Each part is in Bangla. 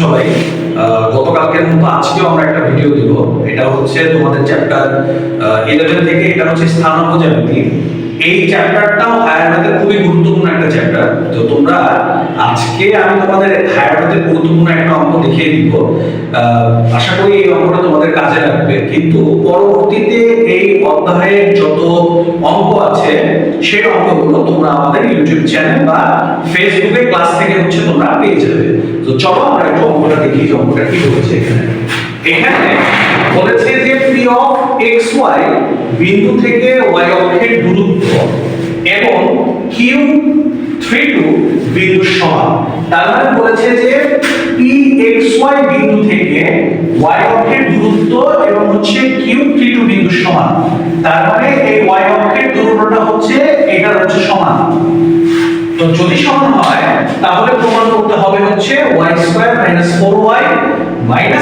সবাই গতকালকের মতো আজকেও আমরা একটা ভিডিও দিব। এটা হচ্ছে তোমাদের চ্যাপ্টার 11 থেকে, এটা হচ্ছে স্থানাঙ্ক জ্যামিতি। এই চ্যাপ্টারটাও হায়ার ম্যাথের খুবই গুরুত্বপূর্ণ একটা চ্যাপ্টার। তো তোমরা আজকে আমি তোমাদের হায়ার ম্যাথের গুরুত্বপূর্ণ একটা অঙ্ক দেখিয়ে দিব। আশা করি এই অঙ্কটা তোমাদের কাজে লাগবে, কিন্তু পরবর্তীতে এই অধ্যায়ের যত অঙ্ক আছে সেই অঙ্কগুলো তোমরা আমাদের ইউটিউব চ্যানেল বা ফেসবুকে ক্লাস থেকে হচ্ছে তোমরা পেয়ে যাবে। তো চলো আমরা একটু অঙ্কটা দেখি যে অঙ্কটা কি বলেছে। এখানে বলেছে যে p অফ xy বিন্দু থেকে y অক্ষের দূরত্ব এবং q 32 বিন্দুর সমান। তার মানে বলেছে যে p xy বিন্দু থেকে y অক্ষের দূরত্ব এবং হচ্ছে q 32 বিন্দুর সমান। তার মানে এই y অক্ষের দূরত্বটা হচ্ছে এটার হচ্ছে সমান। তো যদি সমান হয় তাহলে প্রমাণ করতে হবে হচ্ছে y² - 4y -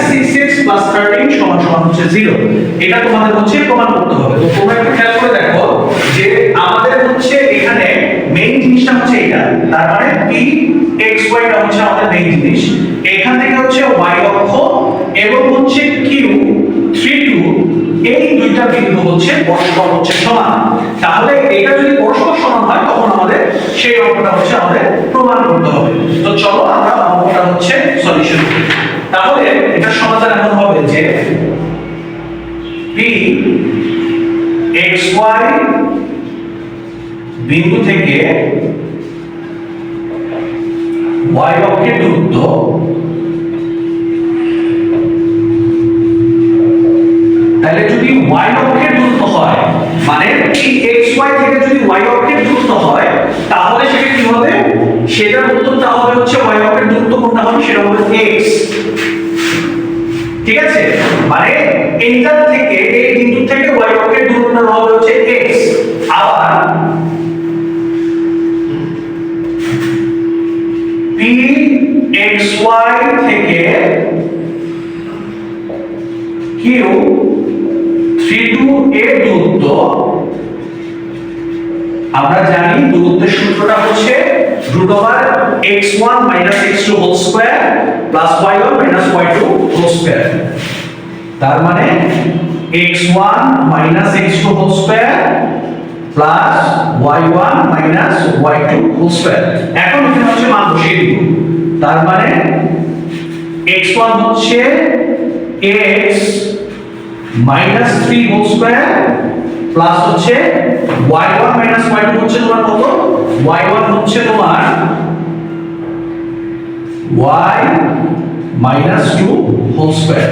6x + 13 = হচ্ছে 0। এটা তোমাদের হচ্ছে প্রমাণ করতে হবে। তো তোমরা একটু খেয়াল করে দেখো যে আমাদের হচ্ছে এখানে মেইন জিনিসটা হচ্ছে এটা। তার মানে p xy টা হচ্ছে আমাদের মেইন জিনিস। এখান থেকে হচ্ছে y অক্ষ এবং হচ্ছে q 32 এই দুইটা বিন্দু হচ্ছে পরস্পর হচ্ছে সমান। তাহলে এটা যদি পরস্পর সমান হয় তখন আমাদের সেই অঙ্কটা হচ্ছে আমাদের প্রমাণ করতে হবে। তো চলো আমরা অঙ্কটা হচ্ছে সলিউশন করি। তাহলে এটা সমাধান এমন হবে যে p xy বিন্দু থেকে y অক্ষের দূরত্ব তাহলে যদি y অক্ষের দূরত্ব হয়, মানে p xy থেকে যদি y অক্ষের দূরত্ব হয় তাহলে সেটা কি হবে? সেটার উত্তরটা হবে হচ্ছে y অক্ষের দূরত্ব কোনটা হবে সেটা হবে x। ঠিক আছে, মানে এইটা থেকে এই বিন্দু থেকে y অক্ষের দূরত্বটা হবে হচ্ছে x। আবার p xy থেকে q 32 এর দূরত্ব, আমরা জানি দূরত্বের সূত্রটা হচ্ছে √x1 - x2 whole square plus y1 - y2 whole square. তার মানে x1 - x2 whole square plus y1 - y2 whole square. এখন এখানে হচ্ছে মান বসিয়ে দিব। তার মানে x1 হচ্ছে x -3 হোল স্কয়ার প্লাস হচ্ছে y1 - y2 হচ্ছে তোমার কত? y1 হচ্ছে তোমার y -2 হোল স্কয়ার।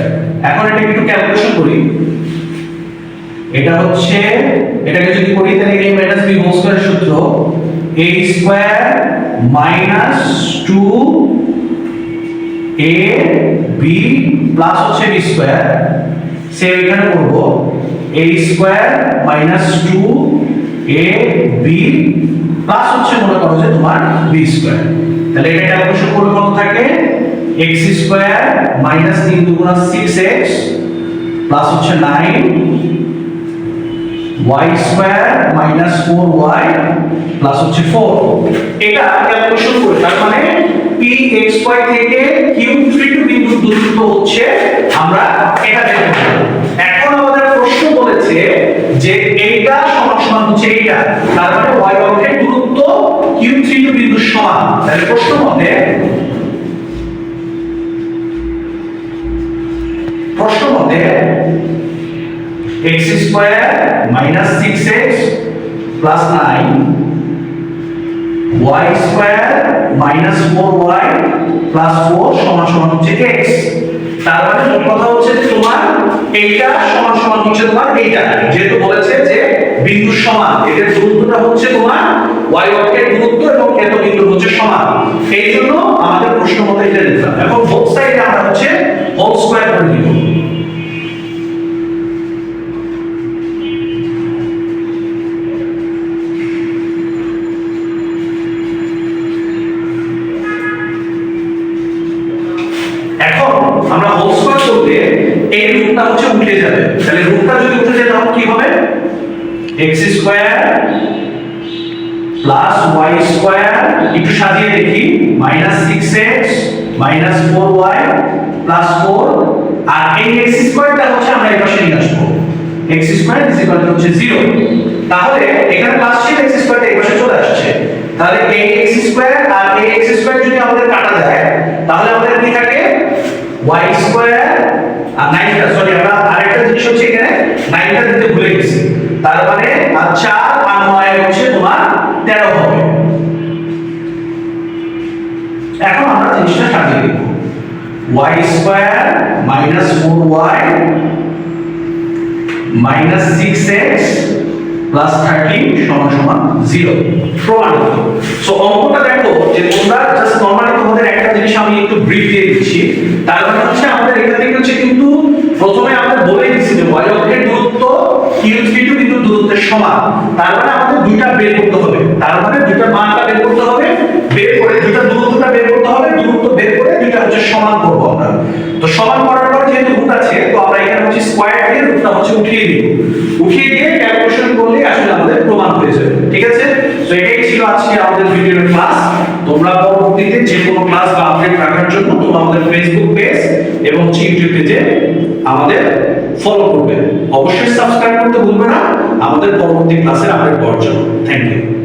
এখন এটা একটু ক্যালকুলেশন করি। এটা হচ্ছে, এটাকে যদি করি তাহলে a - b হোল স্কয়ার সূত্র a² - 2ab প্লাস হচ্ছে b স্কয়ার, সে এখানে করব a² - 2ab প্লাস হচ্ছে মনে করো যে তোমার b স্কয়ার। তাহলে এটা ক্যালকুলেশন করলে কত থাকে? x² - 3 × 6x প্লাস হচ্ছে 9 y² - 4y প্লাস হচ্ছে 4। এটা ক্যালকুলেশন করে তার মানে p xy থেকে q 32 বিন্দুর দূরত্ব হচ্ছে আমরা এটা দেখব। এখন আমাদের প্রশ্ন বলেছে যে এইটা সমান হচ্ছে এইটা, তার মানে y অক্ষের দূরত্ব q 32 বিন্দুর সমান। তাহলে প্রশ্ন মতে x² - 6x plus 9 y² - 4y plus 4 সমান হচ্ছে x। তার মানে মোট কথা হচ্ছে যে তোমার এইটা সমান হচ্ছে তোমার এইটা। যেহেতু বলেছে যে বিন্দুর সমান, এদের দূরত্বটা হচ্ছে তোমার y অক্ষের দূরত্ব এবং এত বিন্দু হচ্ছে সমান। এই জন্য আমাদের প্রশ্ন মতে এটা লিখলাম। এখন বোথ সাইডে আমরা হচ্ছে হোল স্কয়ার করে দিব। আমরা হোল স্কয়ার করলে এই রুটটা হচ্ছে উঠে যাবে। তাহলে রুটটা যদি উঠে যায় তখন কি হবে? x² প্লাস y² একটু সাজিয়ে দেখি -6x -4y + 4 আর এই x স্কয়ারটা হচ্ছে আমরা এই পাশে নিয়ে আসবো x স্কয়ার হচ্ছে 0 তাহলে এখানে প্লাস ছিল x স্কয়ারটা এই পাশে চলে আসছে তাহলে এই x স্কয়ার আর এই x স্কয়ার যদি আমাদের কাটা যায় তাহলে আমাদের কি থাকে y স্কয়ার আর 9টা সরি আমরা আরেকটা জিনিস হচ্ছে এখানে 9টা দিতে ভুলে গেছি তার মানে আর 4 আর 9 হচ্ছে তোমার 13 হবে এখন আমরা জিনিসটা সাজিয়ে দেব y square -4y -6x plus 13 সমান সমান 0 প্রমাণিত সো অঙ্কটা দেখো যে তোমরা জাস্ট নরমালি তোমাদের একটা জিনিস আমি একটু ব্রিফ দিয়ে দিচ্ছি তার মানে হচ্ছে আমাদের এখান থেকে হচ্ছে কিন্তু প্রথমে আমাদের বলে দিচ্ছি যে y অক্ষের দূরত্ব q3 কিন্তু দূরত্বের সমান তার মানে আমাদের দুইটা বের করতে হবে তার মানে দুইটা মানটা বের করতে হবে বের করে দুইটা দূরত্বটা বের করতে হবে দূরত্ব বের করে দুইটা হচ্ছে সমান করব আমরা তো সমান করার পর যেহেতু রুট আছে তো আমরা এখানে হচ্ছে স্কয়ার দিয়ে রুটটা হচ্ছে উঠিয়ে দিব উঠিয়ে দিয়ে ক্যালকুলেশন করলে আসলে আমাদের প্রমাণ হয়ে যাবে ঠিক আছে তো এটাই ছিল আজকে আমাদের ভিডিওর ক্লাস তোমরা পরবর্তীতে যে কোনো ক্লাস বা আপডেট রাখার জন্য তোমরা আমাদের ফেসবুক পেজ এবং ইউটিউব পেজে আমাদের ফলো করবে অবশ্যই সাবস্ক্রাইব করতে ভুলবে না আমাদের পরবর্তী ক্লাসের আপডেট পাওয়ার জন্য থ্যাংক ইউ